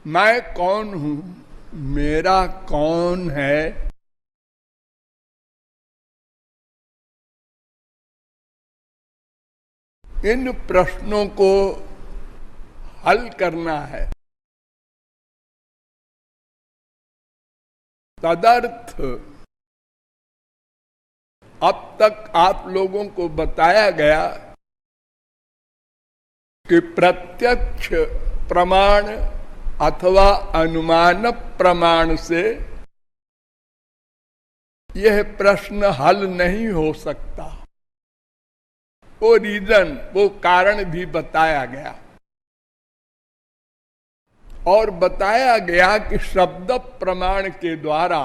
मैं कौन हूं, मेरा कौन है, इन प्रश्नों को हल करना है। तदर्थ अब तक आप लोगों को बताया गया कि प्रत्यक्ष प्रमाण अथवा अनुमान प्रमाण से यह प्रश्न हल नहीं हो सकता। वो रीजन, वो कारण भी बताया गया और बताया गया कि शब्द प्रमाण के द्वारा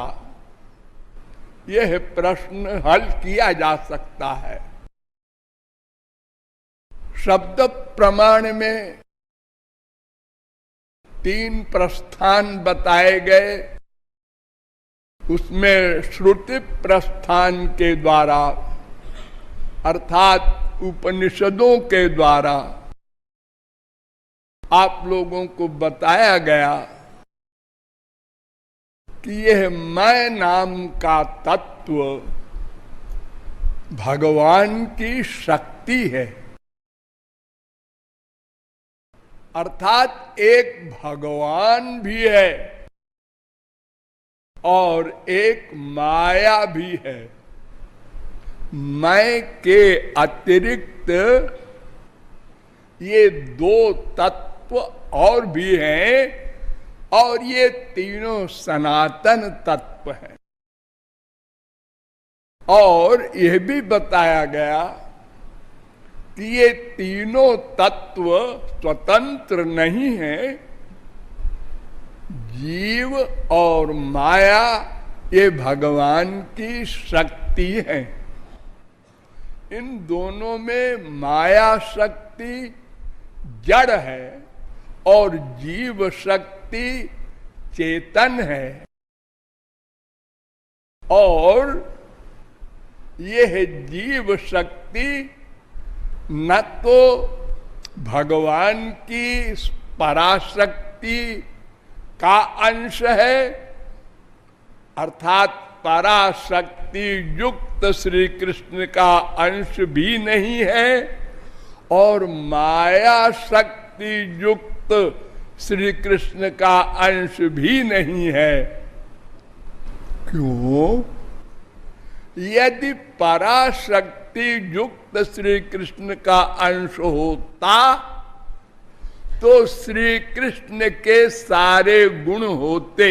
यह प्रश्न हल किया जा सकता है। शब्द प्रमाण में 3 प्रस्थान बताए गए। उसमें श्रुति प्रस्थान के द्वारा अर्थात उपनिषदों के द्वारा आप लोगों को बताया गया कि यह मैं नाम का तत्व भगवान की शक्ति है। अर्थात एक भगवान भी है और एक माया भी है। मैं के अतिरिक्त ये 2 तत्व और भी हैं और ये तीनों सनातन तत्व हैं। और यह भी बताया गया कि ये तीनों तत्व स्वतंत्र नहीं हैं। जीव और माया ये भगवान की शक्ति है। इन दोनों में माया शक्ति जड़ है और जीव शक्ति चेतन है। और यह जीव शक्ति न तो भगवान की पराशक्ति का अंश है, अर्थात पराशक्ति युक्त श्री कृष्ण का अंश भी नहीं है और माया शक्ति युक्त श्री कृष्ण का अंश भी नहीं है। क्यों? यदि पराशक्ति युक्त श्री कृष्ण का अंश होता तो श्री कृष्ण के सारे गुण होते।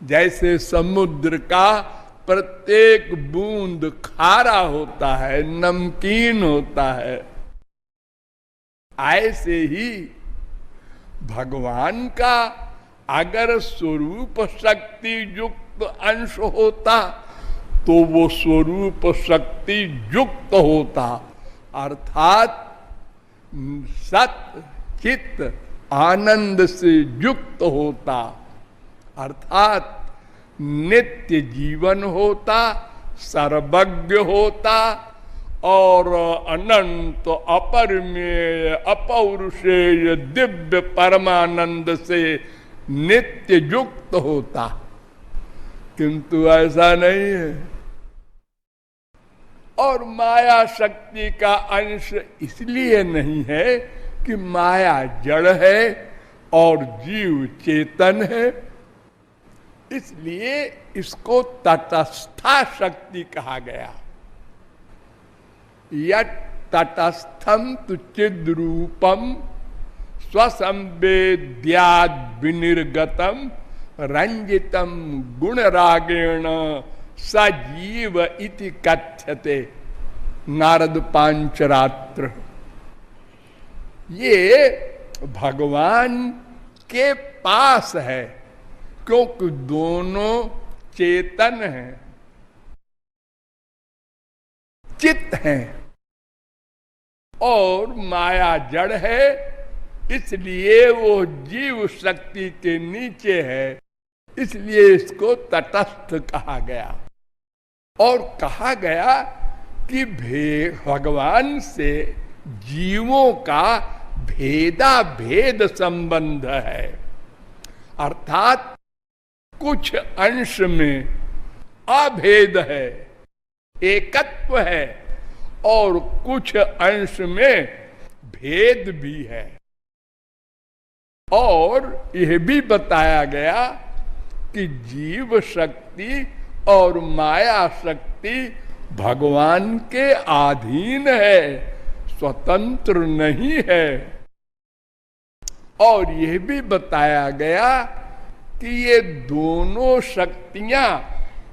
जैसे समुद्र का प्रत्येक बूंद खारा होता है, नमकीन होता है, ऐसे ही भगवान का अगर स्वरूप शक्ति युक्त अंश होता तो वो स्वरूप शक्ति युक्त होता, अर्थात सत चित्त आनंद से युक्त होता, अर्थात नित्य जीवन होता, सर्वज्ञ होता और अनंत अपरिमेय अपौरुषेय दिव्य परमानंद से नित्य युक्त होता। किंतु ऐसा नहीं है। और माया शक्ति का अंश इसलिए नहीं है कि माया जड़ है और जीव चेतन है, इसलिए इसको तटस्था शक्ति कहा गया। यत् तटस्थम तु चिद्रूपम स्वसंवेद्याद विनिर्गतम रंजितम गुण रागेण सजीव इति कथ्यते। नारद पांचरात्र। ये भगवान के पास है क्योंकि दोनों चेतन हैं, चित्त हैं और माया जड़ है, इसलिए वो जीव शक्ति के नीचे है, इसलिए इसको तटस्थ कहा गया। और कहा गया कि भगवान से जीवों का भेदा भेद संबंध है, अर्थात कुछ अंश में अभेद है, एकत्व है, और कुछ अंश में भेद भी है। और यह भी बताया गया कि जीव शक्ति और माया शक्ति भगवान के अधीन है, स्वतंत्र नहीं है। और यह भी बताया गया कि ये दोनों शक्तियां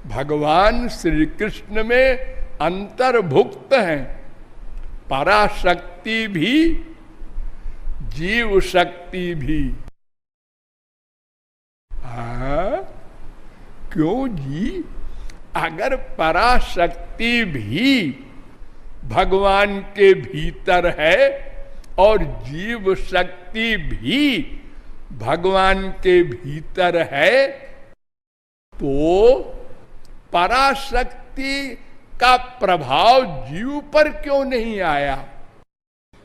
भगवान श्री कृष्ण में अंतर्भुक्त हैं, पराशक्ति भी जीव शक्ति भी। क्यों जी? अगर पराशक्ति भी भगवान के भीतर है और जीव शक्ति भी भगवान के भीतर है, तो पराशक्ति का प्रभाव जीव पर क्यों नहीं आया?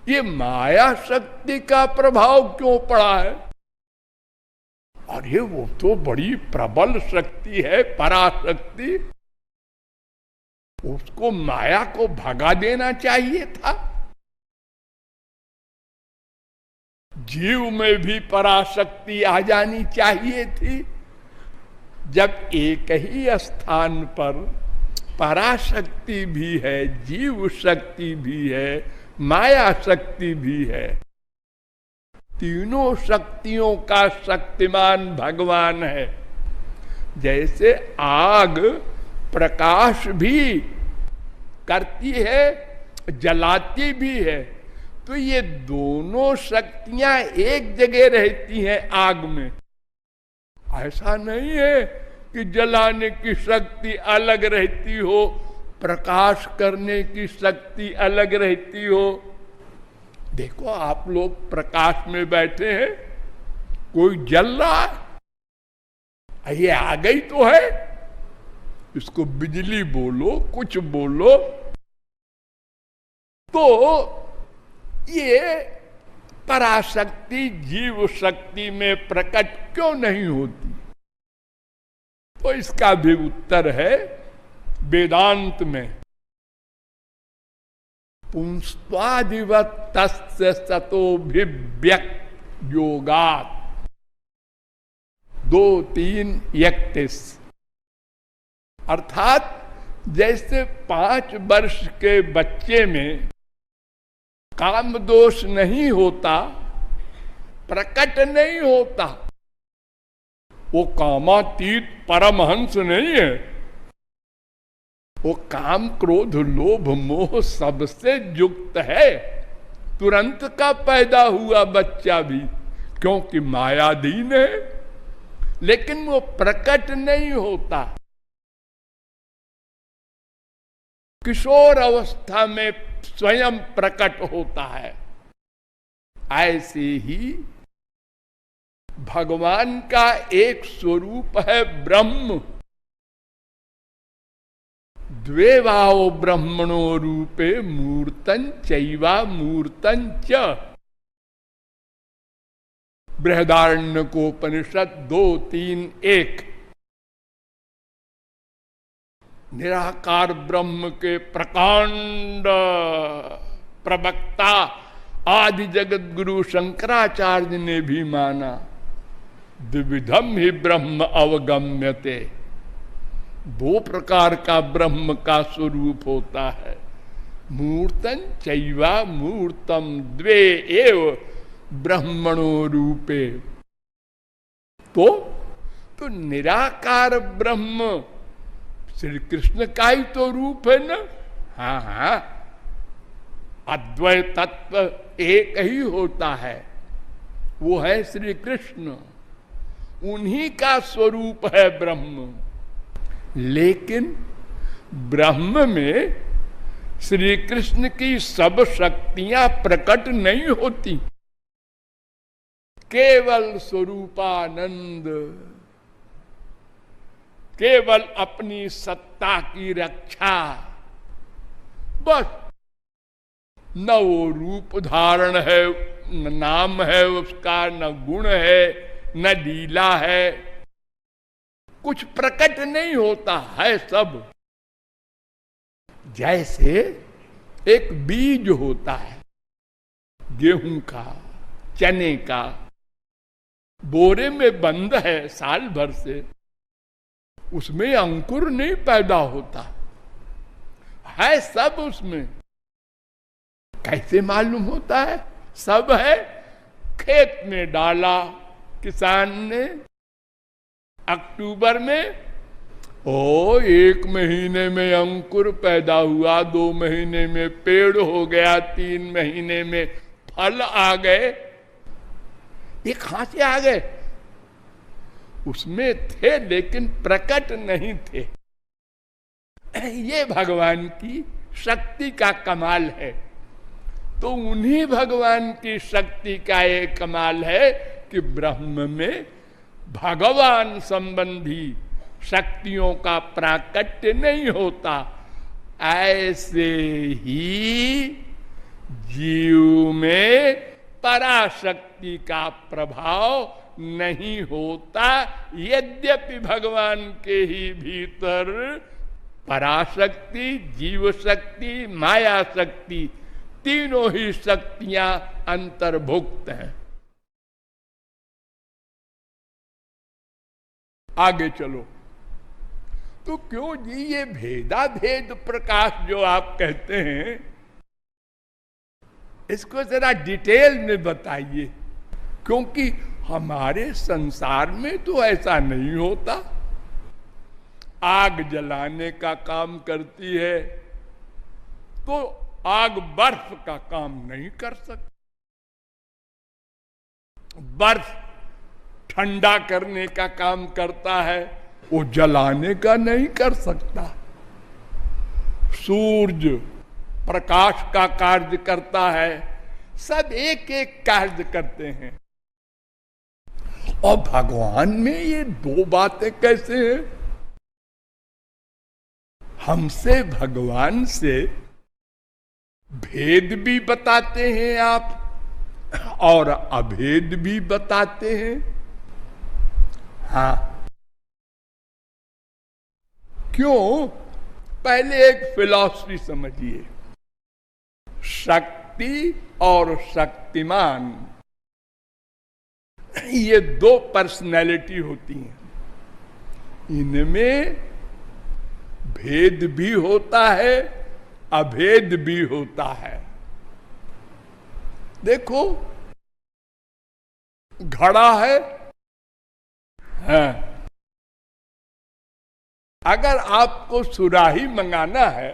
ये माया शक्ति का प्रभाव क्यों पड़ा है? अरे वो तो बड़ी प्रबल शक्ति है, पराशक्ति। उसको, माया को भगा देना चाहिए था। जीव में भी पराशक्ति आ जानी चाहिए थी। जब एक ही स्थान पर पराशक्ति भी है, जीव शक्ति भी है, माया शक्ति भी है, तीनों शक्तियों का शक्तिमान भगवान है। जैसे आग प्रकाश भी करती है, जलाती भी है, तो ये दोनों शक्तियां एक जगह रहती हैं आग में। ऐसा नहीं है कि जलाने की शक्ति अलग रहती हो, प्रकाश करने की शक्ति अलग रहती हो। देखो, आप लोग प्रकाश में बैठे हैं, कोई जल रहा है, ये आ गई तो है, इसको बिजली बोलो, कुछ बोलो, तो ये पराशक्ति जीव शक्ति में प्रकट क्यों नहीं होती? तो इसका भी उत्तर है वेदांत में। पुंस्त्वादिवत् तस्य सतोभिव्यक्त योगात् 2:3-31। अर्थात जैसे 5 वर्ष के बच्चे में काम दोष नहीं होता, प्रकट नहीं होता, वो कामातीत परमहंस नहीं है। वो काम क्रोध लोभ मोह सबसे युक्त है, तुरंत का पैदा हुआ बच्चा भी, क्योंकि मायाधीन है, लेकिन वो प्रकट नहीं होता। किशोर अवस्था में स्वयं प्रकट होता है। ऐसे ही भगवान का एक स्वरूप है ब्रह्म। द्वेवाओ ब्रह्मणो रूपे मूर्तन चैवा मूर्तन च। बृहदारण्यकोपनिषद 2:3-1। निराकार ब्रह्म के प्रकांड प्रवक्ता आदि जगत गुरु शंकराचार्य ने भी माना, द्विविधम ही ब्रह्म अवगम्यते। 2 प्रकार का ब्रह्म का स्वरूप होता है, मूर्तन चैवा मूर्तम द्वे एव ब्रह्मणो रूपे। तो निराकार ब्रह्म श्री कृष्ण का ही तो रूप है ना। हाँ हाँ, अद्वैत तत्व एक ही होता है, वो है श्री कृष्ण, उन्हीं का स्वरूप है ब्रह्म। लेकिन ब्रह्म में श्री कृष्ण की सब शक्तियां प्रकट नहीं होती, केवल स्वरूपानंद, केवल अपनी सत्ता की रक्षा, बस। न वो रूप धारण है न नाम है उसका, न गुण है, न लीला है, कुछ प्रकट नहीं होता है सब। जैसे एक बीज होता है गेहूं का, चने का, बोरे में बंद है साल भर से, उसमें अंकुर नहीं पैदा होता है, सब उसमें। कैसे मालूम होता है? सब है, खेत में डाला किसान ने अक्टूबर में, ओ 1 महीने में अंकुर पैदा हुआ, 2 महीने में पेड़ हो गया, 3 महीने में फल आ गए। ये कहां से आ गए? उसमें थे लेकिन प्रकट नहीं थे। ये भगवान की शक्ति का कमाल है। तो उन्हीं भगवान की शक्ति का ये कमाल है कि ब्रह्म में भगवान संबंधी शक्तियों का प्राकट्य नहीं होता। ऐसे ही जीव में पराशक्ति का प्रभाव नहीं होता, यद्यपि भगवान के ही भीतर पराशक्ति, जीव शक्ति, माया शक्ति, तीनों ही शक्तियां अंतर्भुक्त हैं। आगे चलो। तो क्यों जी ये भेदा भेद प्रकाश जो आप कहते हैं, इसको जरा डिटेल में बताइए, क्योंकि हमारे संसार में तो ऐसा नहीं होता। आग जलाने का काम करती है तो आग बर्फ का काम नहीं कर सकती। बर्फ ठंडा करने का काम करता है, वो जलाने का नहीं कर सकता। सूरज प्रकाश का कार्य करता है, सब एक एक कार्य करते हैं। और भगवान में ये 2 बातें कैसे हैं? हमसे भगवान से भेद भी बताते हैं आप और अभेद भी बताते हैं। हाँ, क्यों? पहले एक फिलॉसफी समझिए। शक्ति और शक्तिमान, ये 2 पर्सनैलिटी होती हैं। इनमें भेद भी होता है, अभेद भी होता है। देखो, घड़ा है, हाँ। अगर आपको सुराही मंगाना है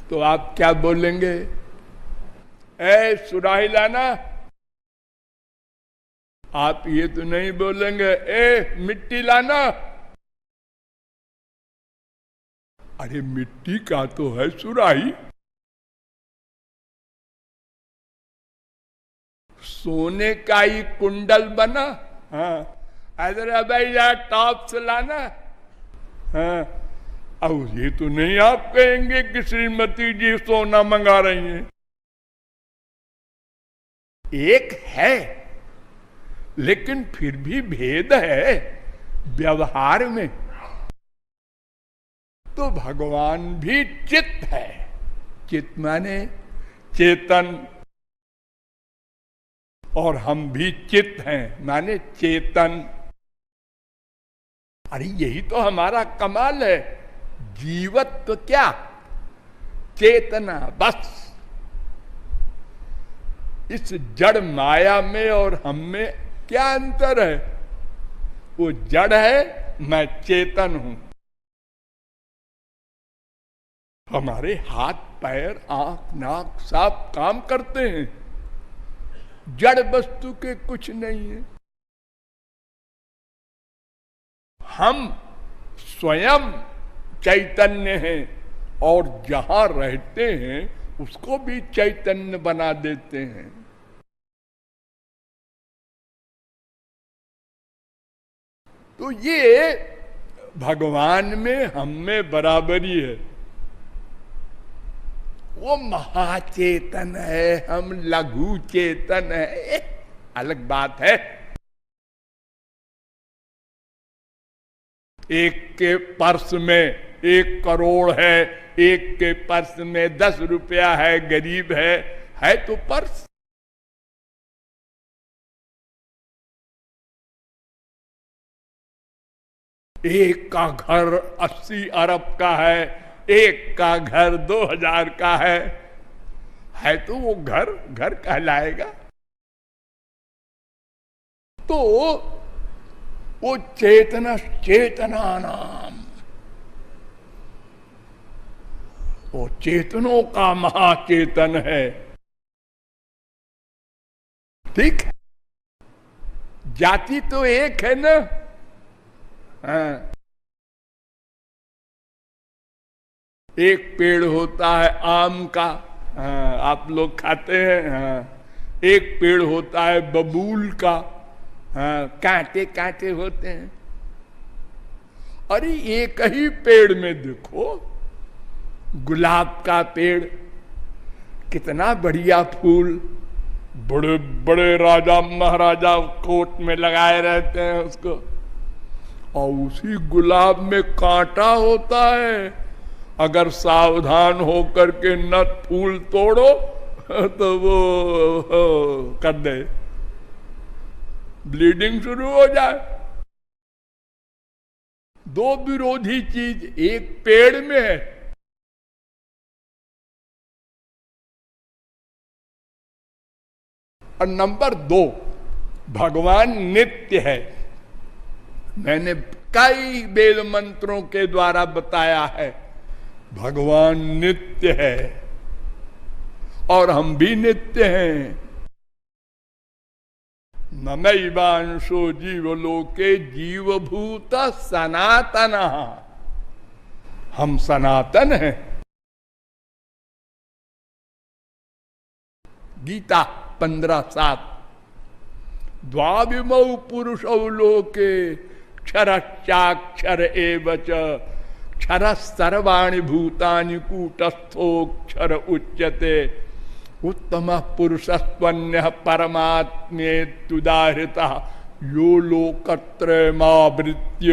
तो आप क्या बोलेंगे? ए सुराही लाना। आप ये तो नहीं बोलेंगे ए मिट्टी लाना। अरे मिट्टी का तो है सुराही। सोने का ही कुंडल बना, हाँ। अरे भाई यार टॉप से लाना, हाँ। अब ये तो नहीं आप कहेंगे कि श्रीमती जी सोना मंगा रही हैं। एक है, लेकिन फिर भी भेद है व्यवहार में। तो भगवान भी चित्त है। चित्त माने चेतन, और हम भी चित्त हैं माने चेतन। अरे यही तो हमारा कमाल है। जीवत्व क्या? चेतना, बस। इस जड़ माया में और हम में क्या अंतर है? वो जड़ है, मैं चेतन हूं। हमारे हाथ पैर आंख नाक सब काम करते हैं, जड़ वस्तु के कुछ नहीं है। हम स्वयं चैतन्य हैं और जहां रहते हैं उसको भी चैतन्य बना देते हैं। तो ये भगवान में हम में बराबरी है। वो महाचेतन है, हम लघु चेतन है, अलग बात है। एक के पर्स में 1 करोड़ है, एक के पर्स में 10 रुपया है, गरीब है तो पर्स। एक का घर 80 अरब का है, एक का घर 2000 का है तो वो घर घर कहलाएगा। तो वो चेतना नाम, वो चेतनों का महाचेतन है। ठीक है, जाति तो एक है ना। हाँ। एक पेड़ होता है आम का, हाँ, आप लोग खाते हैं। हाँ। एक पेड़ होता है बबूल का, हाँ, कांटे कांटे होते हैं। अरे एक ही पेड़ में देखो, गुलाब का पेड़, कितना बढ़िया फूल, बड़े बड़े राजा महाराजा कोट में लगाए रहते हैं उसको, और उसी गुलाब में कांटा होता है। अगर सावधान होकर के न फूल तोड़ो तो वो कर दे, ब्लीडिंग शुरू हो जाए। दो विरोधी चीज एक पेड़ में है। और नंबर 2, भगवान नित्य है। मैंने कई वेद मंत्रों के द्वारा बताया है, भगवान नित्य है और हम भी नित्य हैं। नमैवांशो जीवलोके जीवभूत सनातन, हम सनातन हैं। गीता 15:7, द्वाविमौ पुरुषौ लोके क्षरश्चाक्षर एव च, क्षर सर्वाणि भूतानि कूटस्थोक्षर उच्यते, उत्तम पुरुषस्त्वन्यः परमात्मेत्युदाहृतः, यो लोकत्रयमावृत्य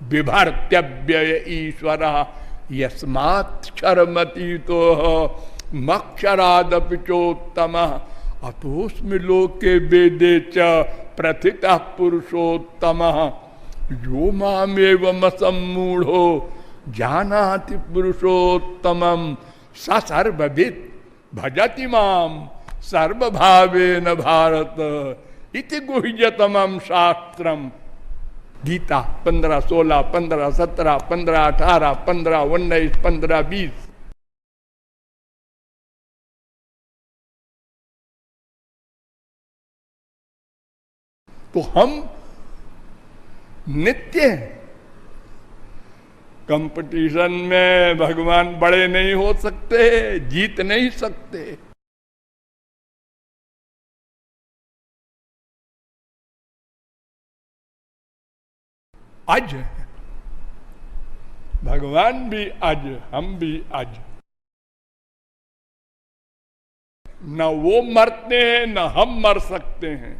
बिभर्त्यव्यय ईश्वरः, यस्मात्क्षरमतीतोः मक्षरादपि चोत्तमः, अतोऽस्मि लोके वेदे च प्रथितः पुरुषोत्तमः, यो मामेवमसम्मूढ़ो जानाति पुरुषोत्तमं, स सर्वविद भजति माम सर्वभावेन भारत, इति गुह्यतमं शास्त्रम। गीता 15:16, 15:17, 15:18, 15:19, 15:20। तो हम नित्य हैं। कंपटीशन में भगवान बड़े नहीं हो सकते, जीत नहीं सकते। आज भगवान भी आज, हम भी आज। न वो मरते हैं न हम मर सकते हैं।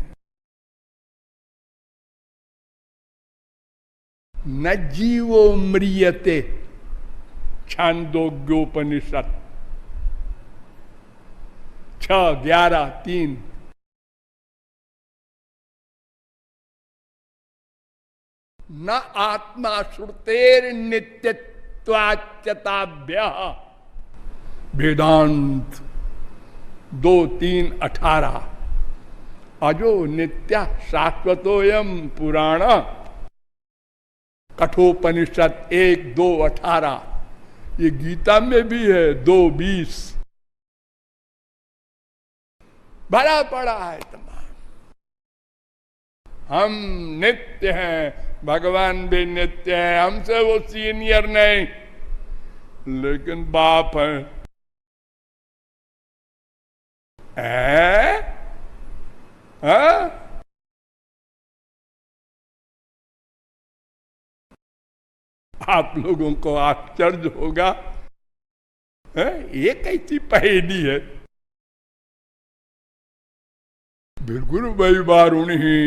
न जीवो म्रियते, छांदोग्योपनिषद 6:11-3। न आत्मा श्रुतेर नित्यत्वाच्यताभ्यः, वेदांत 2:3-18। अजो नित्य शाश्वतोयम पुराण, कठोपनिषद 1:2-18। ये गीता में भी है 2:20। भरा पड़ा है तमाम। हम नित्य हैं, भगवान भी नित्य है, हमसे वो सीनियर नहीं, लेकिन बाप है। आप लोगों को आश्चर्य होगा, ये कैसी पहेली है? बिल्कुल वही वारुण ही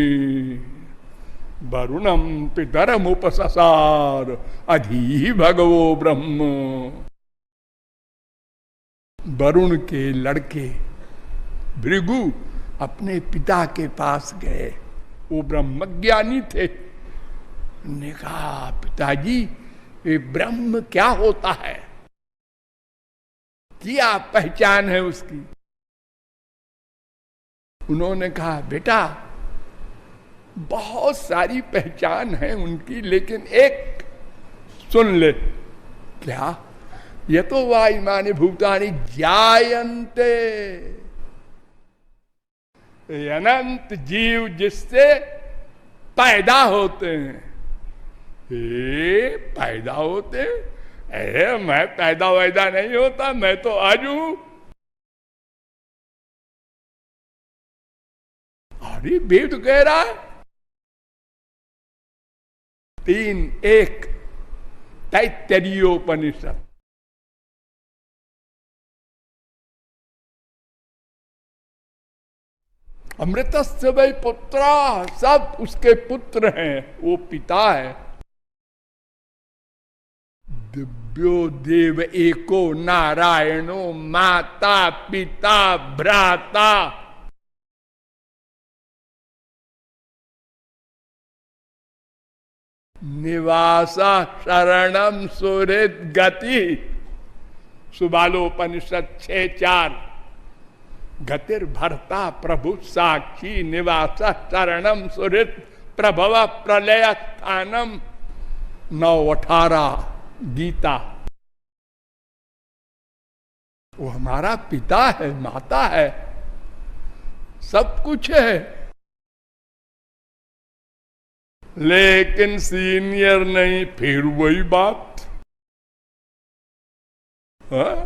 वरुणम पितरम उपससार अधि भगवो ब्रह्म। वरुण के लड़के भृगु अपने पिता के पास गए, वो ब्रह्मज्ञानी थे। ने कहा पिताजी ये ब्रह्म क्या होता है, क्या पहचान है उसकी? उन्होंने कहा बेटा बहुत सारी पहचान है उनकी, लेकिन एक सुन ले। क्या? ये तो वायुमानी भूतानि जायन्ते, अनंत जीव जिससे पैदा होते हैं। पैदा होते? मैं पैदा वैदा नहीं होता, मैं तो आज हूं। अरे वेद कह रहा है 3:1 तैत्तरीयोपनिषद। अमृतस्य वै पुत्रा, सब उसके पुत्र हैं, वो पिता है। दिव्यो देव एको नारायणो माता पिता भ्राता। निवासा शरणम सुहृद गति, सुबालोपनिषद 6:4। गतिर भरता प्रभु साक्षी निवास शरणम सुहृद प्रभव प्रलय स्थानम 9:18 गीता। वो हमारा पिता है, माता है, सब कुछ है, लेकिन सीनियर नहीं। फिर वही बात, हाँ?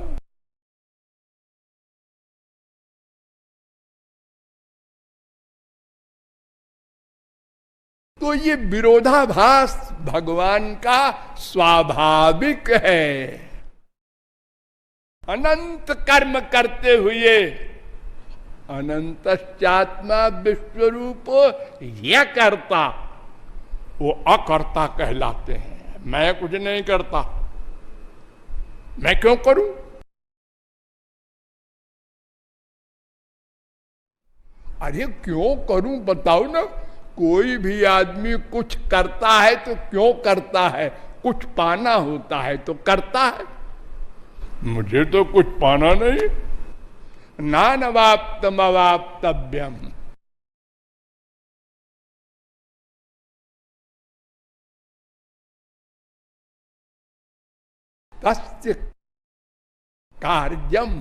तो ये विरोधाभास भगवान का स्वाभाविक है। अनंत कर्म करते हुए अनंतश्चात्मा विश्वरूप यह करता, वो अकर्ता कहलाते हैं। मैं कुछ नहीं करता, मैं क्यों करूं? अरे क्यों करूं बताओ ना। कोई भी आदमी कुछ करता है तो क्यों करता है? कुछ पाना होता है तो करता है। मुझे तो कुछ पाना नहीं। नानवाप्तम अवाप्तव्यम। तस्य कार्यम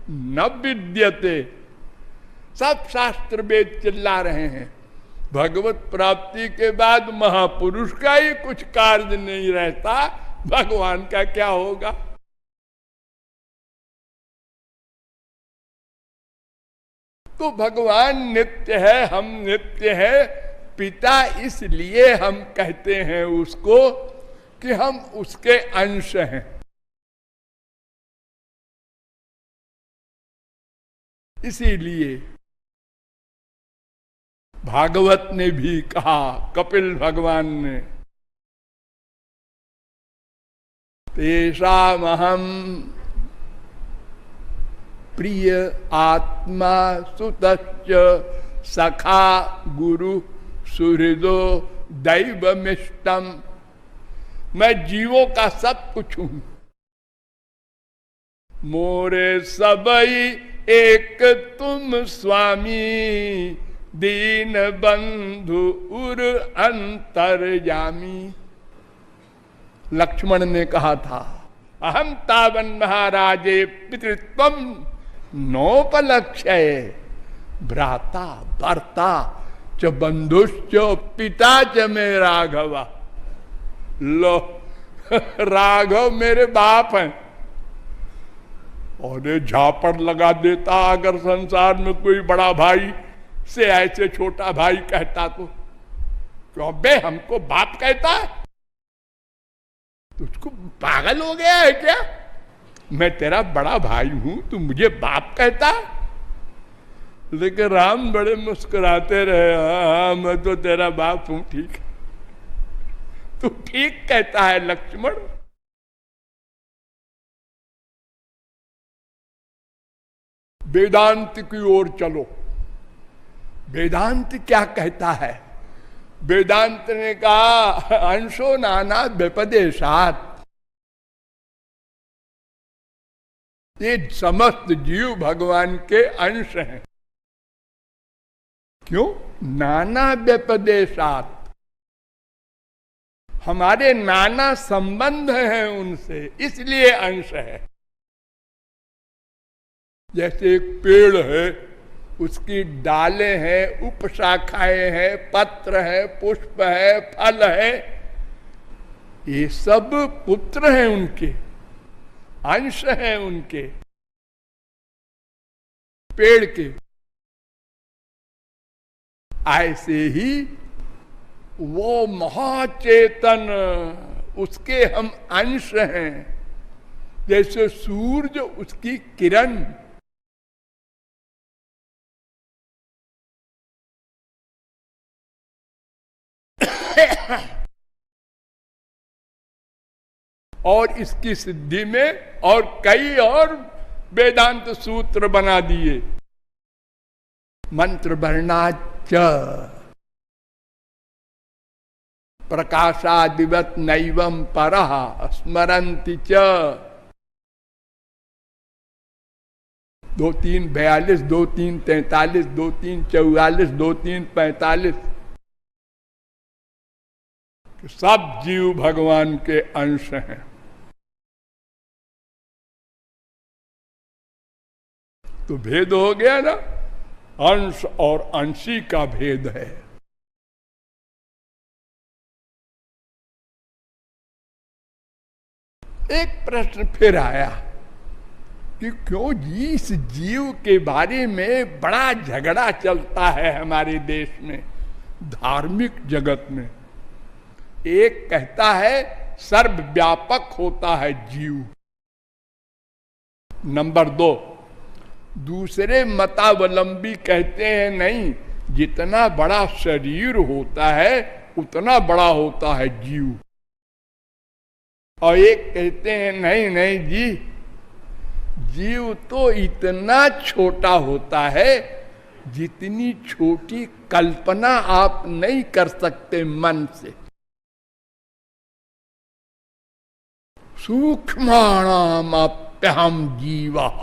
न विद्यते। सब शास्त्र वेद चिल्ला रहे हैं भगवत प्राप्ति के बाद महापुरुष का ही कुछ कार्य नहीं रहता, भगवान का क्या होगा? तो भगवान नित्य है, हम नित्य है। पिता इसलिए हम कहते हैं उसको कि हम उसके अंश हैं। इसीलिए भागवत ने भी कहा, कपिल भगवान ने, तेषामहं प्रिय आत्मा सुतश्च सखा गुरु सुहृदो दैवमिष्टम। मैं जीवों का सब कुछ हूं। मोरे सबई एक तुम स्वामी, दीन बंधु उर अंतर्यामी। लक्ष्मण ने कहा था, अहम तावन महाराजे पितृत्वम नोपलक्ष्य, भ्राता भर्ता च बंधुश्च पिता च मे राघवा। लो राघव मेरे बाप हैं। और ये झापड़ लगा देता अगर संसार में कोई बड़ा भाई से ऐसे छोटा भाई कहता तो, क्यों बे हमको बाप कहता है? तुझको पागल हो गया है क्या? मैं तेरा बड़ा भाई हूं, तू मुझे बाप कहता। लेकिन राम बड़े मुस्कुराते रहे, हाँ मैं तो तेरा बाप हूं, ठीक, तू ठीक कहता है लक्ष्मण। वेदांत की ओर चलो। वेदांत क्या कहता है? वेदांत ने कहा अंशो नाना व्यपदेशात, ये समस्त जीव भगवान के अंश हैं। क्यों? नाना व्यपदेशात, हमारे नाना संबंध हैं उनसे, इसलिए अंश है। जैसे एक पेड़ है, उसकी डालें हैं, उपशाखाएं हैं, पत्र है, पुष्प है, फल है, ये सब पुत्र हैं उनके, अंश हैं उनके, पेड़ के। ऐसे ही वो महाचेतन, उसके हम अंश हैं। जैसे सूरज उसकी किरण, और इसकी सिद्धि में और कई और वेदांत सूत्र बना दिए। मंत्र वर्णाच प्रकाशादिवत नैवम परः स्मरन्ति च, 2-3-42, 2-3-43, 2-3-44, 2-3-45, सब जीव भगवान के अंश हैं। तो भेद हो गया ना, अंश और अंशी का भेद है। एक प्रश्न फिर आया कि क्यों जी इस जीव के बारे में बड़ा झगड़ा चलता है हमारे देश में, धार्मिक जगत में। एक कहता है सर्वव्यापक होता है जीव, नंबर 2। दूसरे मतावलंबी कहते हैं नहीं, जितना बड़ा शरीर होता है उतना बड़ा होता है जीव। और एक कहते हैं नहीं नहीं जी, जीव तो इतना छोटा होता है जितनी छोटी कल्पना आप नहीं कर सकते मन से। सूक्ष्माणाम अप्यहम जीवः,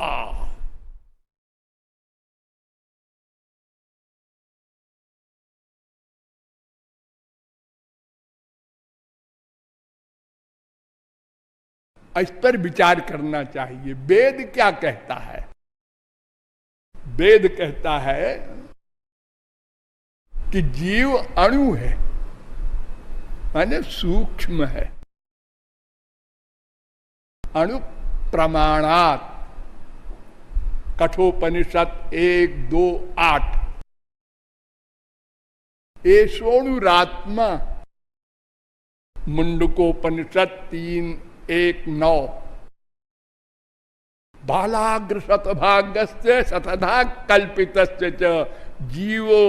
इस पर विचार करना चाहिए। वेद क्या कहता है? वेद कहता है कि जीव अणु है, माने सूक्ष्म है। अणु प्रमाणात, कठोपनिषद 1-2-8, एषोणुरात्मा, मुंडकोपनिषद 3-1-9, बालाग्र शतभागस्य शतधा कल्पितस्य च जीवो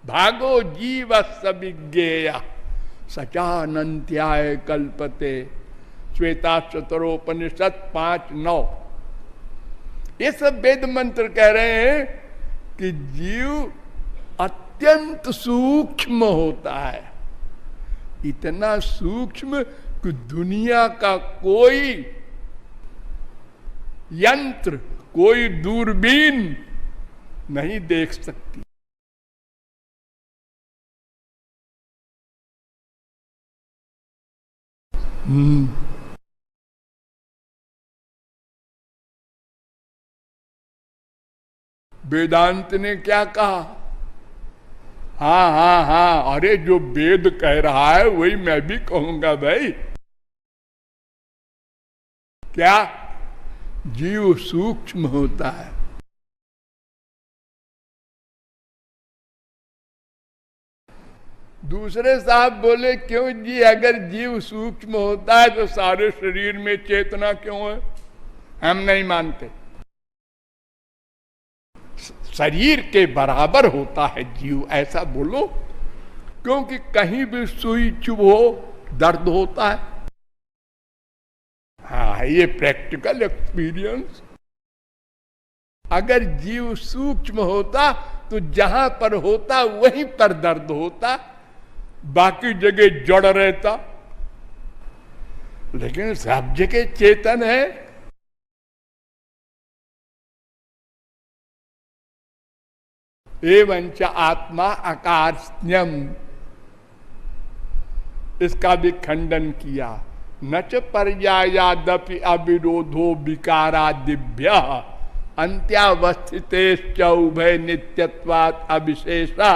भागो जीवस्य विज्ञेय सचानंत्याय कल्पते, श्वेताश्वतरोपनिषद 5-9। ये सब वेद मंत्र कह रहे हैं कि जीव अत्यंत सूक्ष्म होता है, इतना सूक्ष्म कि दुनिया का कोई यंत्र, कोई दूरबीन नहीं देख सकती। वेदांत ने क्या कहा? हाँ हाँ हाँ, अरे जो वेद कह रहा है वही मैं भी कहूंगा भाई। क्या? जीव सूक्ष्म होता है। दूसरे साहब बोले क्यों जी, अगर जीव सूक्ष्म होता है तो सारे शरीर में चेतना क्यों है? हम नहीं मानते। शरीर के बराबर होता है जीव, ऐसा बोलो, क्योंकि कहीं भी सुई चुभो दर्द होता है। हाँ, ये प्रैक्टिकल एक्सपीरियंस। अगर जीव सूक्ष्म होता तो जहां पर होता वहीं पर दर्द होता, बाकी जगह जड़ रहता। लेकिन सब जगह चेतन है। एवंच आत्मा आकार्ष्ण्यम, इसका भी खंडन किया। न च पर्यायादपि अविरोधो विकारादिभ्य अंत्यावस्थितेश्च उभय नित्यत्वात् अविशेषा।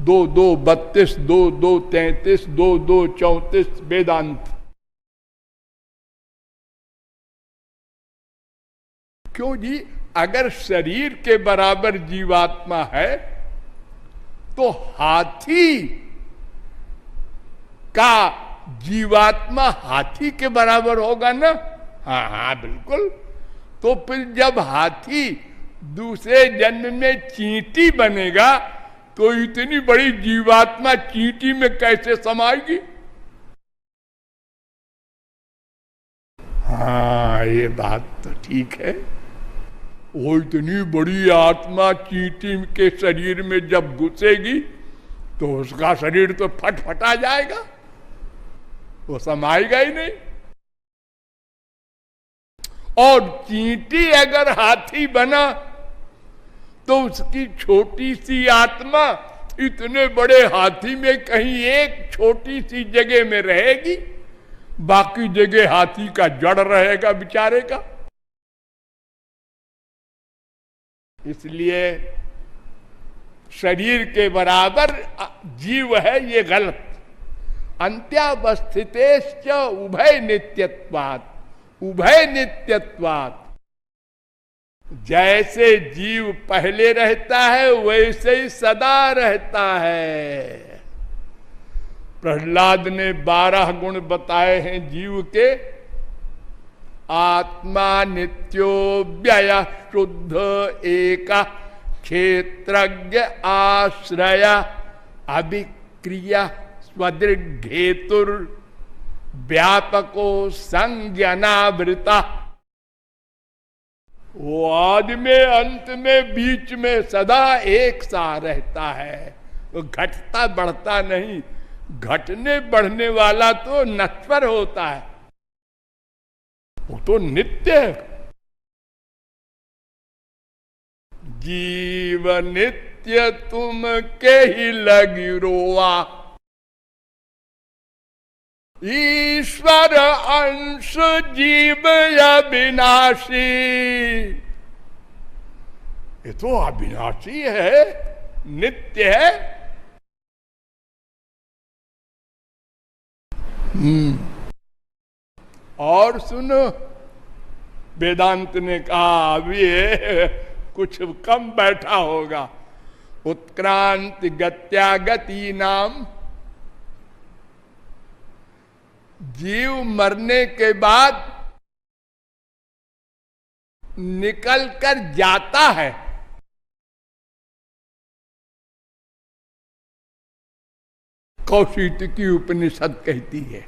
2:32, 2:33, 2:34 वेदांत। क्यों जी? अगर शरीर के बराबर जीवात्मा है तो हाथी का जीवात्मा हाथी के बराबर होगा ना? हाँ हाँ बिल्कुल। तो फिर जब हाथी दूसरे जन्म में चींटी बनेगा तो इतनी बड़ी जीवात्मा चींटी में कैसे समाएगी? हाँ, ये बात तो ठीक है। वो इतनी बड़ी आत्मा चींटी के शरीर में जब घुसेगी तो उसका शरीर तो फटफटा जाएगा, वो समाएगा ही नहीं। और चींटी अगर हाथी बना तो उसकी छोटी सी आत्मा इतने बड़े हाथी में कहीं एक छोटी सी जगह में रहेगी, बाकी जगह हाथी का जड़ रहेगा बेचारे का। इसलिए शरीर के बराबर जीव है, ये गलत। अंत्यावस्थितेश्च उभय नित्यत्वात्, उभय नित्यत्वात्। जैसे जीव पहले रहता है वैसे ही सदा रहता है। प्रहलाद ने 12 गुण बताए हैं जीव के। आत्मा नित्यो व्यय शुद्ध एक क्षेत्रज्ञ आश्रय अभिक्रिया स्वदृढ़ेतुर व्यापको संज्ञानावृता। वो आदि में अंत में बीच में सदा एक सा रहता है, वो घटता बढ़ता नहीं। घटने बढ़ने वाला तो नश्वर होता है, वो तो नित्य है। जीव नित्य तुम के ही लगी रोआ, ईश्वर अंश जीव अविनाशी। ये तो अविनाशी है, नित्य है। और सुनो, वेदांत ने कहा अभी कुछ कम बैठा होगा। उत्क्रांति गत्यागति नाम, जीव मरने के बाद निकल कर जाता है। कौशिकी उपनिषद कहती है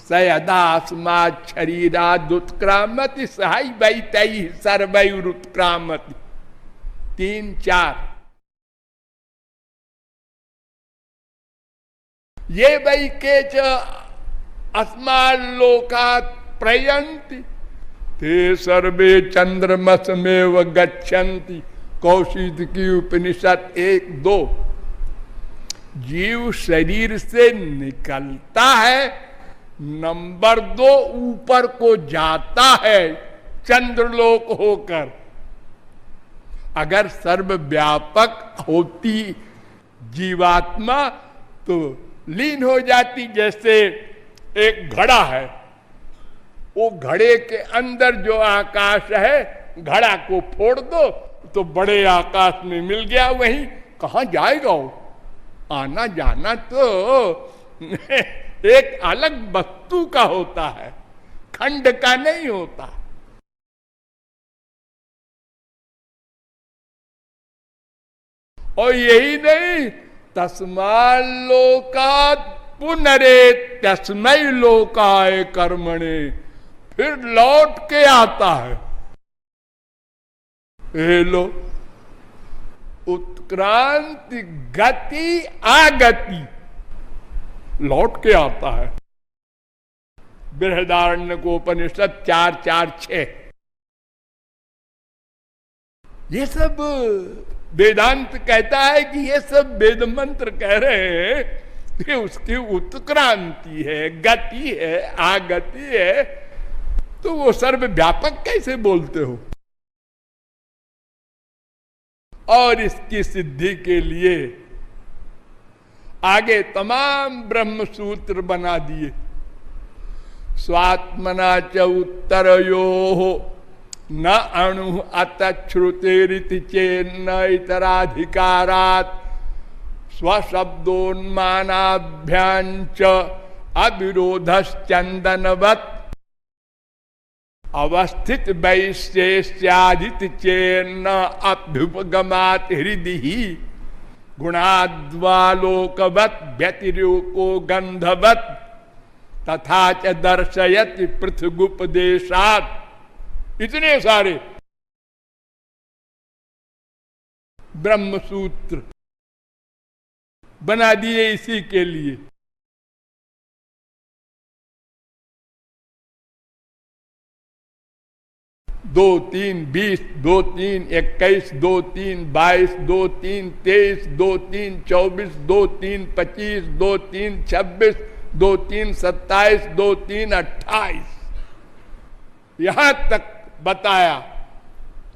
सयदास्मात् शरीराद् उत्क्रामति सहाय वैतैः सर्वैरुत्क्रामति। 3-4 ये वै केच अस्माल्लोकात् प्रयन्ति ते सर्वे चंद्रमसमेव गच्छन्ति। कौशिकी उपनिषद 1-2। जीव शरीर से निकलता है, नंबर 2 ऊपर को जाता है चंद्रलोक होकर। अगर सर्वव्यापक होती जीवात्मा तो लीन हो जाती। जैसे एक घड़ा है, वो घड़े के अंदर जो आकाश है, घड़ा को फोड़ दो तो बड़े आकाश में मिल गया। वहीं कहां जाएगा वो? आना जाना तो एक अलग वस्तु का होता है, खंड का नहीं होता। और यही नहीं, तस्मात् लोकात् पुनरेत्यस्मै लोकाय कर्मणे, फिर लौट के आता है। ये लो, उत्क्रांति गति आगति, लौट के आता है। बृहदारण्य को उपनिषद 4:4-6। ये सब वेदांत कहता है कि ये सब वेद मंत्र कह रहे हैं कि उसकी उत्क्रांति है, गति है, आगति है, तो वो सर्वव्यापक कैसे बोलते हो? और इसकी सिद्धि के लिए आगे तमाम ब्रह्म सूत्र बना दिए। स्वात्मना च उत्तरयोः न अणु अतश्रुतेरिति चेन्न इतराधिकारात् स्वशब्दोन्मानाभ्याञ्च अविरोधश्चन्दनवत् अवस्थित वैश्येष्यादिति चेन्न अभ्युपगमात् हृदि गुणाद्वालोकवत् व्यतिरेको गंधवत् तथा च दर्शयति पृथगुपदेशात्। इतने सारे ब्रह्म सूत्र बना दिए इसी के लिए। 2, 3, 20, 2, 3, 21, 2, 3, 22, 2, 3, 23, 2, 3, 24, 2, 3, 25, 2, 3, 26, 2, 3, 27, 2, 3, 28, यहां तक बताया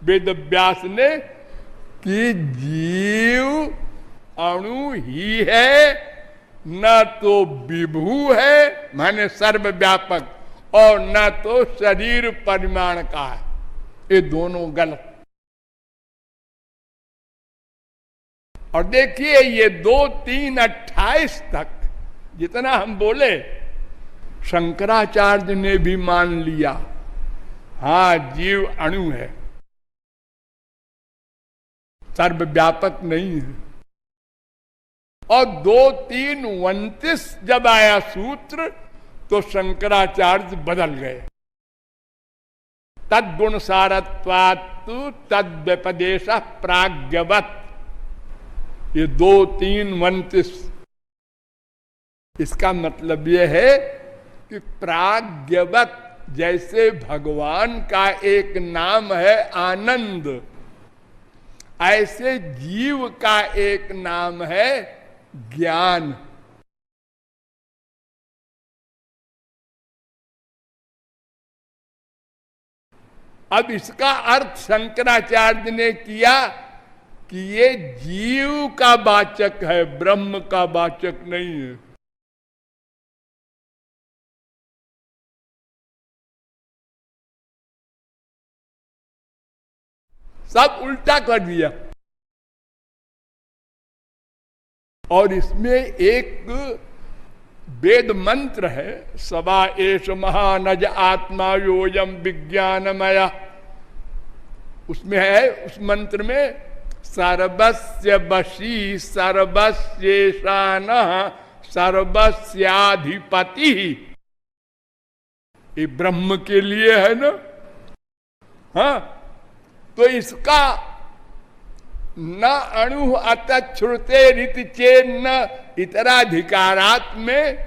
वेद व्यास ने कि जीव अणु ही है, न तो विभू है माने सर्वव्यापक, और न तो शरीर परिमाण का है। ये दोनों गलत। और देखिए ये 2, 3, 28 तक जितना हम बोले, शंकराचार्य ने भी मान लिया, हाँ जीव अणु है, सर्वव्यापक नहीं है। और 2, 3, 29 जब आया सूत्र तो शंकराचार्य बदल गए। तद्गुण सारत्वात्तु तद्व्यपदेश प्राज्ञवत्, ये 2, 3, 29, इसका मतलब यह है कि प्राज्ञवत्, जैसे भगवान का एक नाम है आनंद, ऐसे जीव का एक नाम है ज्ञान। अब इसका अर्थ शंकराचार्य ने किया कि ये जीव का वाचक है, ब्रह्म का वाचक नहीं है। सब उल्टा कर दिया। और इसमें एक वेद मंत्र है, सवा एष महानज आत्मा योयम विज्ञानमय। उसमें है, उस मंत्र में सर्वस्य वशी सर्वस्येषान सर्वस्याधिपति, ये ब्रह्म के लिए है ना। हाँ, तो इसका न अणु अतश्रुते रीति चेन्न इतराधिकारात में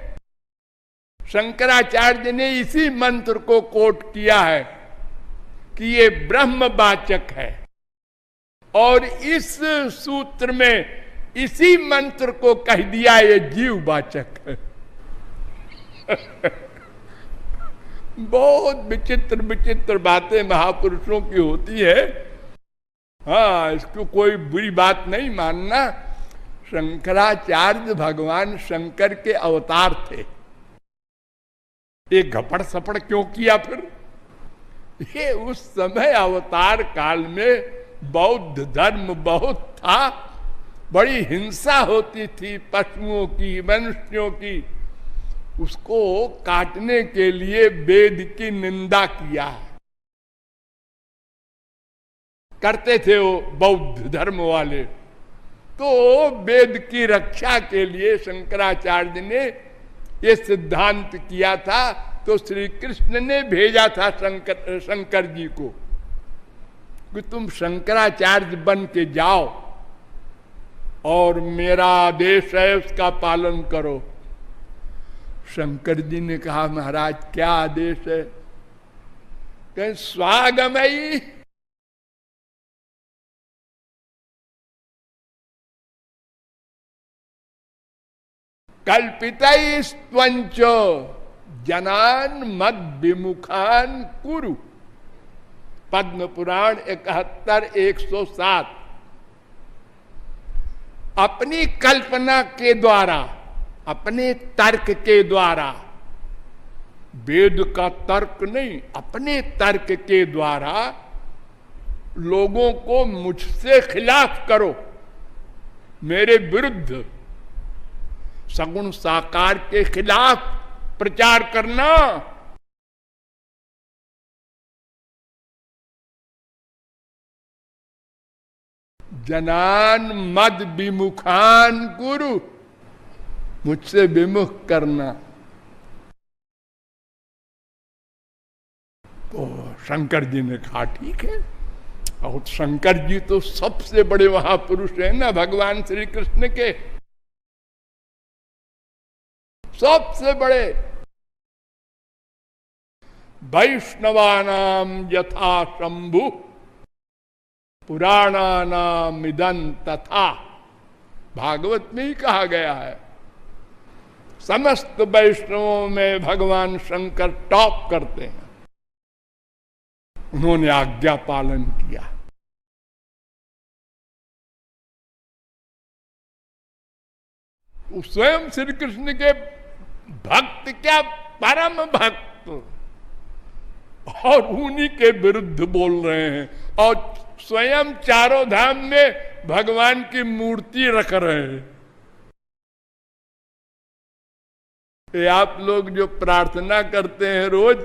शंकराचार्य ने इसी मंत्र को कोट किया है कि ये ब्रह्मवाचक है, और इस सूत्र में इसी मंत्र को कह दिया ये जीववाचक है। बहुत विचित्र विचित्र बातें महापुरुषों की होती है। हाँ, इसको कोई बुरी बात नहीं मानना। शंकराचार्य भगवान शंकर के अवतार थे। ये घपड़ सपड़ क्यों किया फिर? ये उस समय अवतार काल में बौद्ध धर्म बहुत था, बड़ी हिंसा होती थी पशुओं की, मनुष्यों की, उसको काटने के लिए वेद की निंदा किया है। करते थे वो बौद्ध धर्म वाले। तो वेद की रक्षा के लिए शंकराचार्य ने ये सिद्धांत किया था। तो श्री कृष्ण ने भेजा था शंकर जी को कि तुम शंकराचार्य बन के जाओ और मेरा आदेश है उसका पालन करो। शंकर जी ने कहा महाराज क्या आदेश है? कहें स्वागमयी, कल्पितैस्त्वंच जनान मद विमुखान कुरु। पद्म पुराण 71-107। अपनी कल्पना के द्वारा, अपने तर्क के द्वारा, वेद का तर्क नहीं, अपने तर्क के द्वारा लोगों को मुझसे खिलाफ करो, मेरे विरुद्ध सगुण साकार के खिलाफ प्रचार करना। जनान मद विमुखान गुरु, मुझसे विमुख करना। तो शंकर जी ने कहा ठीक है। और शंकर जी तो सबसे बड़े महापुरुष है ना भगवान श्री कृष्ण के, सबसे बड़े। वैष्णवानाम यथा शंभु पुराणानाम इदं तथा, भागवत में ही कहा गया है। समस्त वैष्णवों में भगवान शंकर टॉप करते हैं। उन्होंने आज्ञा पालन किया। स्वयं श्री कृष्ण के भक्त, क्या परम भक्त, और उन्हीं के विरुद्ध बोल रहे हैं और स्वयं चारों धाम में भगवान की मूर्ति रख रहे हैं। ये आप लोग जो प्रार्थना करते हैं रोज,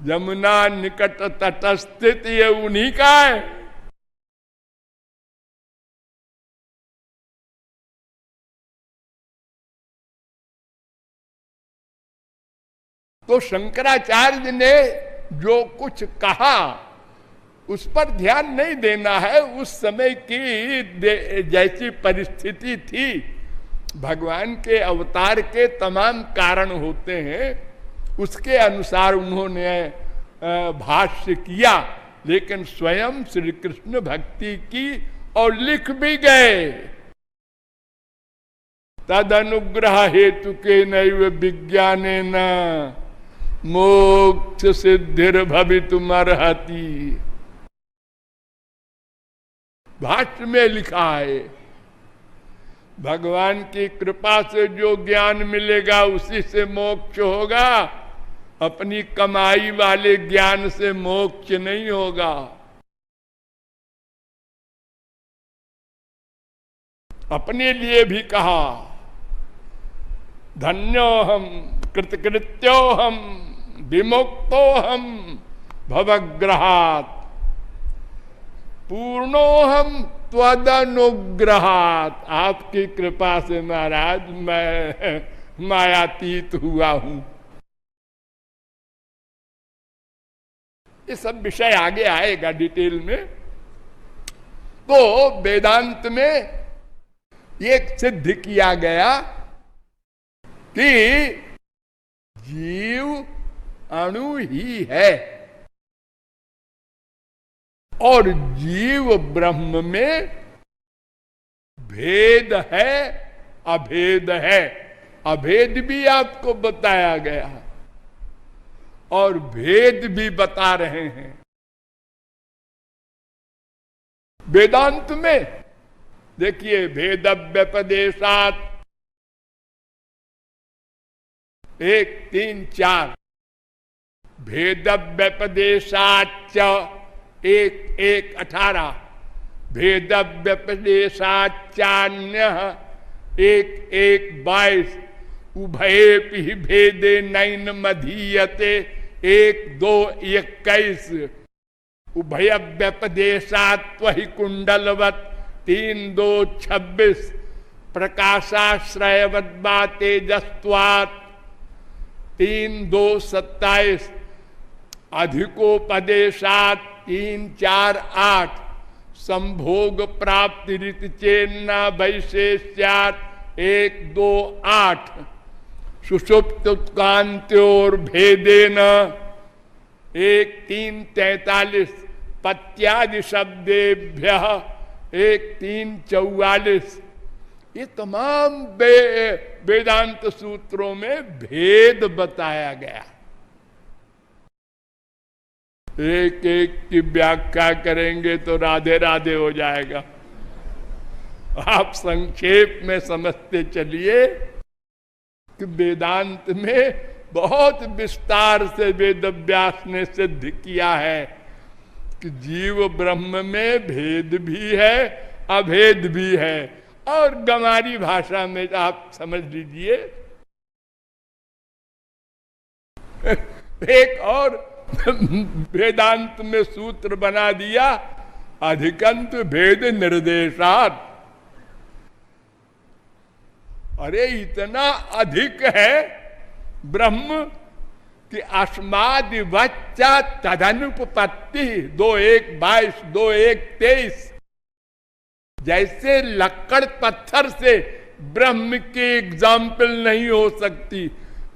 यमुना निकट तटस्थित, ये उन्हीं का है। तो शंकराचार्य ने जो कुछ कहा उस पर ध्यान नहीं देना है। उस समय की जैसी परिस्थिति थी, भगवान के अवतार के तमाम कारण होते हैं, उसके अनुसार उन्होंने भाष्य किया। लेकिन स्वयं श्री कृष्ण भक्ति की और लिख भी गए। तद अनुग्रह हेतु के नैव विज्ञानेन मोक्ष सिद्धिर भवितुमर्हति। भाष्य में लिखा है भगवान की कृपा से जो ज्ञान मिलेगा उसी से मोक्ष होगा, अपनी कमाई वाले ज्ञान से मोक्ष नहीं होगा। अपने लिए भी कहा धन्योहम कृतकृत्योहम विमुक्तोहम भवग्रहात् पूर्णोहम त्वदनुग्रहात्। आपकी कृपा से महाराज मैं मायातीत हुआ हूं। ये सब विषय आगे आएगा डिटेल में। तो वेदांत में ये सिद्ध किया गया कि जीव अणु ही है और जीव ब्रह्म में भेद है, अभेद है। अभेद भी आपको बताया गया और भेद भी बता रहे हैं वेदांत में। देखिए भेद व्यपदेशात 1-3-4, भेद व्यपदेशाच 1-1-18, भेद व्यपदेशाचान्य 1:22 उभयेपि भेदे नैन मधीयते 1:2:21 उभय व्यपदेशात्वहि कुंडलवत 3:2:26 प्रकाशाश्रयवद्वा तेजस्वात् 3:2:27 अधिकोपदेशात् 3:4:8 संभोग प्राप्ति रीति चेन्ना वैशेष्यात् 1:2:8 सुषुप्त कांत्योर भेदेन 1:3:43 पत्यादि शब्देभ्य 1:3:44 ये तमाम वेदांत सूत्रों में भेद बताया गया। एक एक की व्याख्या करेंगे तो राधे राधे हो जाएगा। आप संक्षेप में समझते चलिए कि वेदांत में बहुत विस्तार से वेदव्यास ने सिद्ध किया है कि जीव ब्रह्म में भेद भी है, अभेद भी है। और गंवारी भाषा में आप समझ लीजिए, एक और वेदांत में सूत्र बना दिया, अधिकंत भेद निर्देशात। अरे इतना अधिक है ब्रह्म कि अस्मादि वच्चा तदनुपपत्ति 2:1:22 2:1:23 जैसे लक्कड़ पत्थर से ब्रह्म की एग्जाम्पल नहीं हो सकती,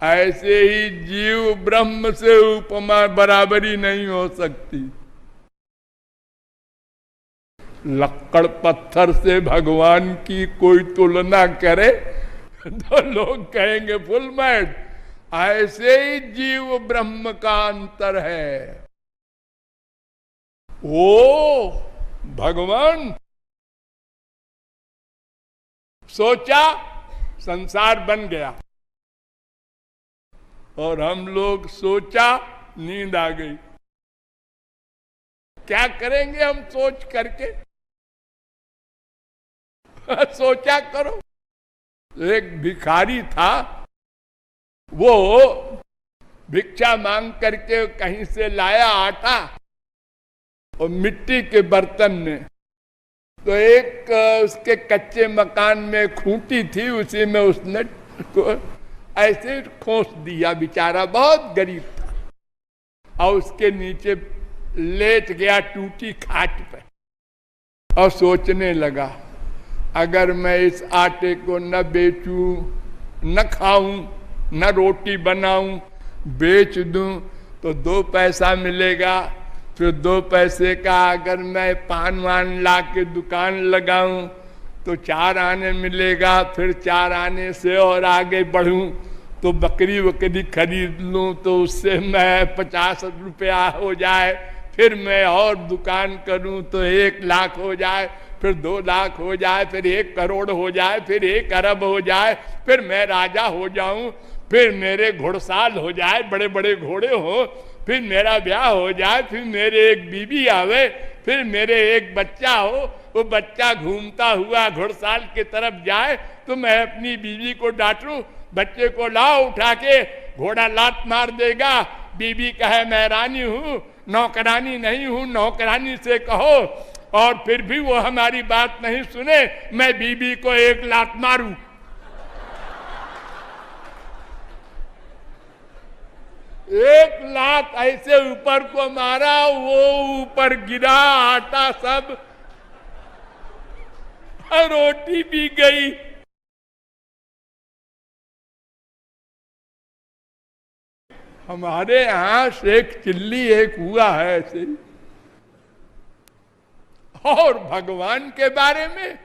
ऐसे ही जीव ब्रह्म से उपमा बराबरी नहीं हो सकती। लक्कड़ पत्थर से भगवान की कोई तुलना करे तो लोग कहेंगे फुल मैड। ऐसे ही जीव ब्रह्म का अंतर है। ओ भगवान सोचा संसार बन गया और हम लोग सोचा नींद आ गई। क्या करेंगे हम सोच करके? सोचा करो। एक भिखारी था, वो भिक्षा मांग करके कहीं से लाया आटा और मिट्टी के बर्तन में, तो एक उसके कच्चे मकान में खूंटी थी, उसी में उसने ऐसे खोस दिया। बेचारा बहुत गरीब था और उसके नीचे लेट गया टूटी खाट पे और सोचने लगा, अगर मैं इस आटे को न बेचूं, न खाऊं, न रोटी बनाऊं, बेच दूं तो 2 पैसा मिलेगा। फिर 2 पैसे का अगर मैं पान वान ला के दुकान लगाऊं तो 4 आने मिलेगा। फिर 4 आने से और आगे बढ़ूं तो बकरी वकरी खरीद लूं तो उससे मैं 50 रुपया हो जाए। फिर मैं और दुकान करूं तो 1 लाख हो जाए, फिर 2 लाख हो जाए, फिर 1 करोड़ हो जाए, फिर 1 अरब हो जाए, फिर मैं राजा हो जाऊं, फिर मेरे घुड़साल हो जाए, बड़े बड़े घोड़े हो, फिर मेरा ब्याह हो जाए, फिर मेरे एक बीबी आवे, फिर मेरे एक बच्चा हो, वो बच्चा घूमता हुआ घुड़साल की तरफ जाए तो मैं अपनी बीवी को डांटूं, बच्चे को लाओ उठा के, घोड़ा लात मार देगा, बीबी कहे मैं रानी हूं, नौकरानी नहीं हूं, नौकरानी से कहो, और फिर भी वो हमारी बात नहीं सुने, मैं बीबी को 1 लात मारूं। 1 लात ऐसे ऊपर को मारा, वो ऊपर गिरा, आटा सब, रोटी भी गई। हमारे यहां शेख चिल्ली एक हुआ है ऐसे। और भगवान के बारे में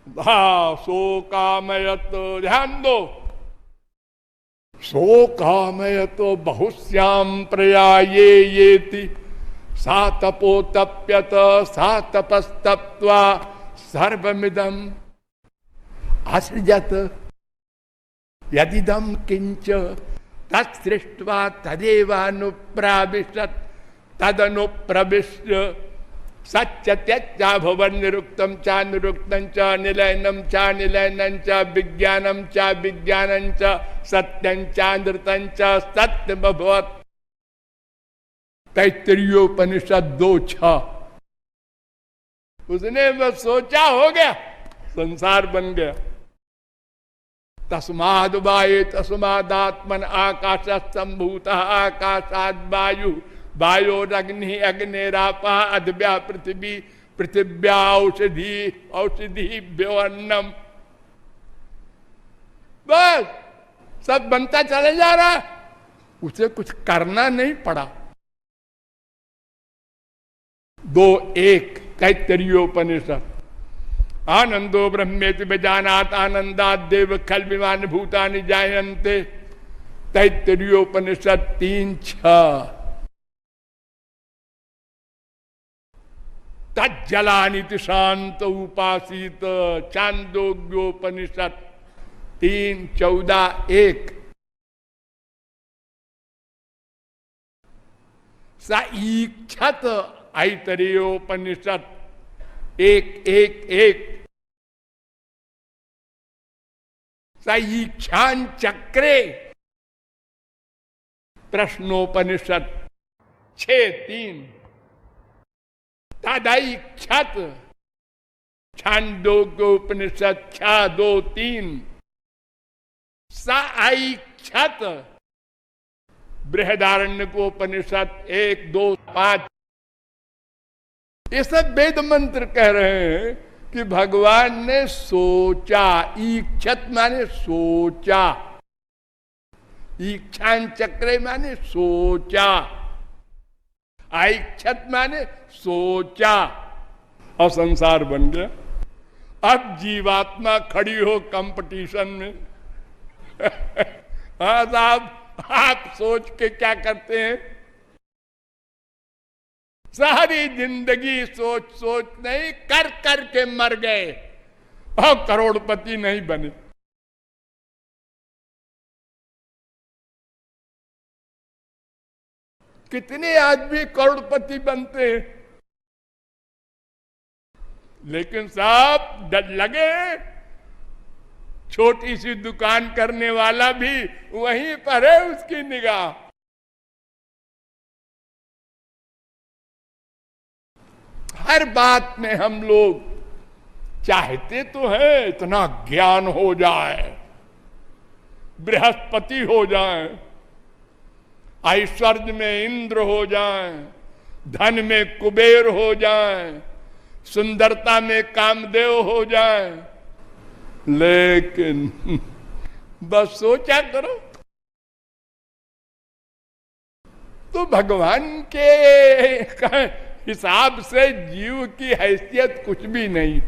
सो कामयत, ध्यान दो, सो कामयत बहुश्याम प्रयाये येति सा तपोतप्यत सा तपस्तप्त्वा सर्वमिदं असृजत यदिदं किंच तत्सृष्ट्वा तदेवानुप्राविशत तदनुप्रविश्य सच्चा भवन निरुक्तम चा निरुक्तम च निलयनम चा निलयनं च विज्ञानम चा विज्ञानं च सत्यं चा नृतं च सत्यमभवत्। तैत्तरीयोपनिषद 2:6। उसने बस सोचा, हो गया, संसार बन गया। तस्माद् वाये तस्मादात्मन आकाशः सम्भूतः आकाशाद् वायु वायोरग्नि अग्निरापः अद्भ्या पृथ्वी पृथिव्या औषधि औषधिभ्यो अन्नम। बस सब बनता चले जा रहा, उसे कुछ करना नहीं पड़ा। 2:1 तैत्तरीयोपनिषद। आनंदो ब्रह्मेति विजानात् आनंदात् देव खल विमान भूतानि जायन्ते। तैत्तरीयोपनिषद 3:6। तज्जलानिति शांत उपासीत। छांदोग्योपनिषद 3:14-1। स ईक्षत ऐतरेयोपनिषद 1:1-1। स ईक्षां चक्रे प्रश्नोपनिषद 6:3। तदैक्षत छांदोग्योपनिषद 6:2-3। स ऐक्षत बृहदारण्यकोपनिषद 1:2-5। ये सब वेद मंत्र कह रहे हैं कि भगवान ने सोचा। ईक्षत माने सोचा, ईक्षां चक्रे माने सोचा, ऐक्षत माने सोचा, और संसार बन गया। अब जीवात्मा खड़ी हो कंपटीशन में। हाँ साहब, आप सोच के क्या करते हैं? सारी जिंदगी सोच सोच नहीं, कर कर के मर गए और करोड़पति नहीं बने। कितने आदमी करोड़पति बनते हैं, लेकिन साहब डर लगे। छोटी सी दुकान करने वाला भी वहीं पर है, उसकी निगाह। हर बात में हम लोग चाहते तो है इतना ज्ञान हो जाए, बृहस्पति हो जाए, ऐश्वर्य में इंद्र हो जाए, धन में कुबेर हो जाए, सुंदरता में कामदेव हो जाए, लेकिन बस सोचा करो तो भगवान के हिसाब से जीव की हैसियत कुछ भी नहीं।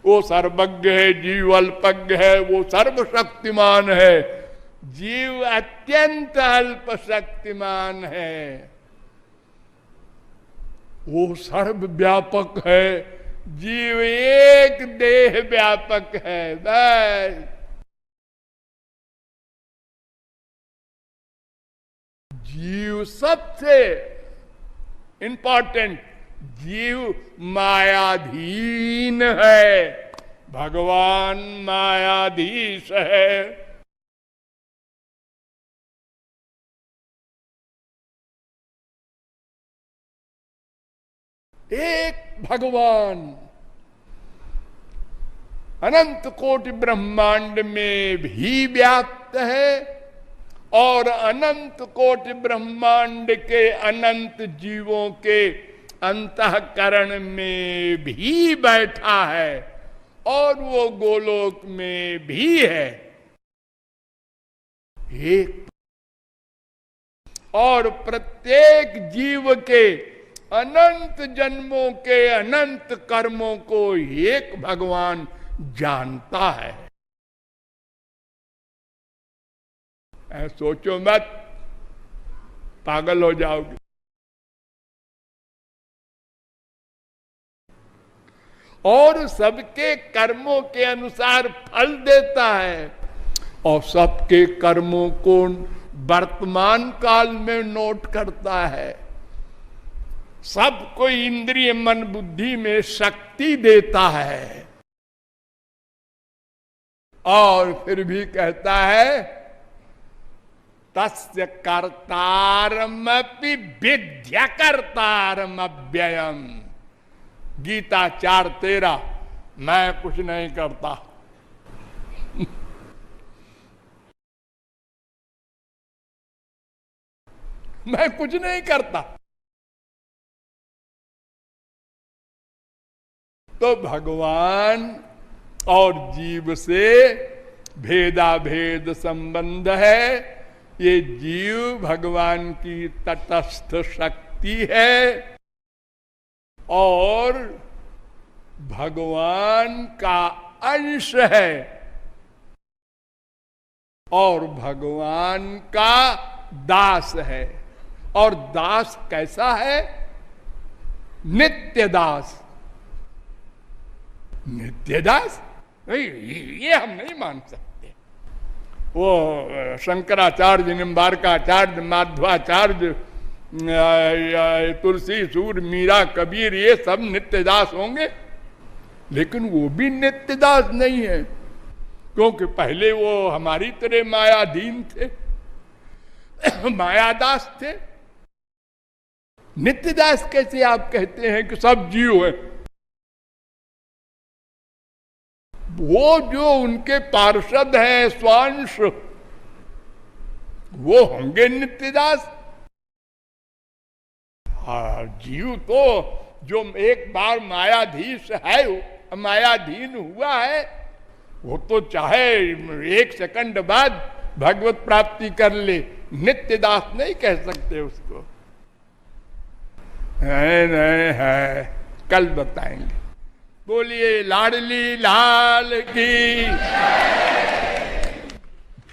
वो सर्वज्ञ है, जीव अल्पज्ञ है, वो सर्वशक्तिमान है, जीव अत्यंत अल्प शक्तिमान है। वो सर्वव्यापक है, जीव एक देह व्यापक है। बस जीव सबसे इंपॉर्टेंट, जीव मायाधीन है, भगवान मायाधीश है। एक भगवान अनंत कोटि ब्रह्मांड में भी व्याप्त है और अनंत कोटि ब्रह्मांड के अनंत जीवों के अंतःकरण में भी बैठा है और वो गोलोक में भी है। एक और प्रत्येक जीव के अनंत जन्मों के अनंत कर्मों को एक भगवान जानता है। सोचो मत, पागल हो जाओगे। और सबके कर्मों के अनुसार फल देता है और सबके कर्मों को वर्तमान काल में नोट करता है। सबको इंद्रिय मन बुद्धि में शक्ति देता है, और फिर भी कहता है तस्य कर्तारमपि विद्या कर्तारम अव्ययम। गीता 4:13, मैं कुछ नहीं करता। मैं कुछ नहीं करता। तो भगवान और जीव से भेदा भेद संबंध है। ये जीव भगवान की तटस्थ शक्ति है और भगवान का अंश है, और भगवान का दास है। और दास कैसा है? नित्य दास। नित्य दास ये हम नहीं मान सकते। वो शंकराचार्य, निम्बारकाचार्य, माध्वाचार्य, तुलसी, सूर, मीरा, कबीर, ये सब नित्यदास होंगे, लेकिन वो भी नित्यदास नहीं है, क्योंकि पहले वो हमारी तरह मायाधीन थे, मायादास थे। नित्यदास कैसे आप कहते हैं कि सब जीव है? वो जो उनके पार्षद हैं, स्वांश, वो होंगे नित्यदास। हाँ, जीव तो जो एक बार मायाधीश है, मायाधीन हुआ है, वो तो चाहे 1 सेकंड बाद भगवत प्राप्ति कर ले, नित्यदास नहीं कह सकते उसको। है कल बताएंगे। बोलिए लाडली लाल की।